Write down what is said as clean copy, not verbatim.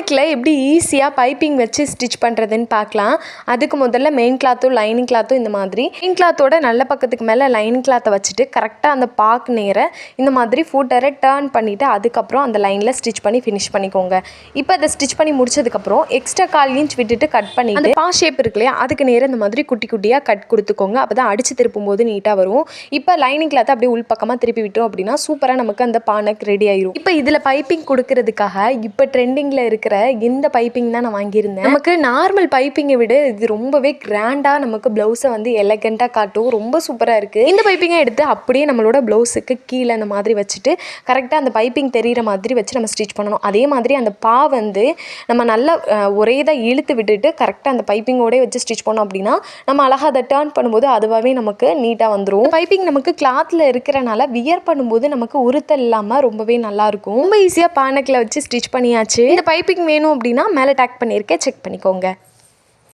பானைக்கில் எப்படி ஈஸியாக பைப்பிங் வச்சு ஸ்டிச் பண்ணுறதுன்னு பார்க்கலாம். அதுக்கு முதல்ல மெயின் கிளாத்தும் லைனிங் கிளாத்தும் இந்த மாதிரி மெயின் கிளாத்தோட நல்ல பக்கத்துக்கு மேலே லைனிங் கிளாத்தை வச்சுட்டு கரெக்டாக அந்த பாக்கு நேர இந்த மாதிரி ஃபூட்டரை டர்ன் பண்ணிவிட்டு அதுக்கப்புறம் அந்த லைனில் ஸ்டிச் பண்ணி ஃபினிஷ் பண்ணிக்கோங்க. இப்போ அதை ஸ்டிச் பண்ணி முடிச்சதுக்கப்புறம் எக்ஸ்ட்ரா 1/4 இன்ச் விட்டுட்டு கட் பண்ணி அந்த பா ஷேப் இருக்கு இல்லையா, அதுக்கு நேரம் இந்த மாதிரி குட்டி குட்டியாக கட் கொடுத்துக்கோங்க. அப்போ தான் அடித்து திருப்பும் போது நீட்டாக வரும். இப்போ லைனிங் கிளாத்தை அப்படியே உள் பக்கமாக திருப்பி விட்டோம் அப்படின்னா சூப்பராக நமக்கு அந்த பானைக்கு ரெடி ஆயிரும். இப்போ இதில் பைப்பிங் கொடுக்கறதுக்காக இப்போ ட்ரெண்டிங்கில் இருக்கிற இந்த பைப்பிங் தான் நான் வாங்கியிருந்தேன். நமக்கு நார்மல் பைப்பிங்கை விட இது ரொம்பவே கிராண்டாக நமக்கு ப்ளவுஸை வந்து எலகெண்ட்டாக காட்டும். ரொம்ப சூப்பராக இருக்குது. இந்த பைப்பிங்கை எடுத்து அப்படியே நம்மளோட ப்ளவுஸுக்கு கீழே அந்த மாதிரி வச்சுட்டு கரெக்டாக அந்த பைப்பிங் தெரிகிற மாதிரி வச்சு நம்ம ஸ்டிச் பண்ணணும். அதே மாதிரி அந்த பா வந்து நம்ம நல்லா ஒரே தான் இழுத்து விட்டுட்டு கரெக்டாக அந்த பைப்பிங்கோடய வச்சு ஸ்டிச் பண்ணோம் அப்படின்னா நம்ம அழகாக அதை டர்ன் பண்ணும்போது அதுவாகவே நமக்கு நீட்டாக வந்துடும். பைப்பிங் நமக்கு கிளாத்தில் இருக்கிறனால வியர் பண்ணும்போது நமக்கு உறுத்தல் இல்லாமல் ரொம்பவே நல்லாயிருக்கும். ரொம்ப ஈஸியாக பானைக்கில் வச்சு ஸ்டிச் பண்ணியாச்சு. இந்த பைப்பிங் வேணும் அப்படின்னா மேலே டேக் பண்ணியிருக்கேன், செக் பண்ணிக்கோங்க.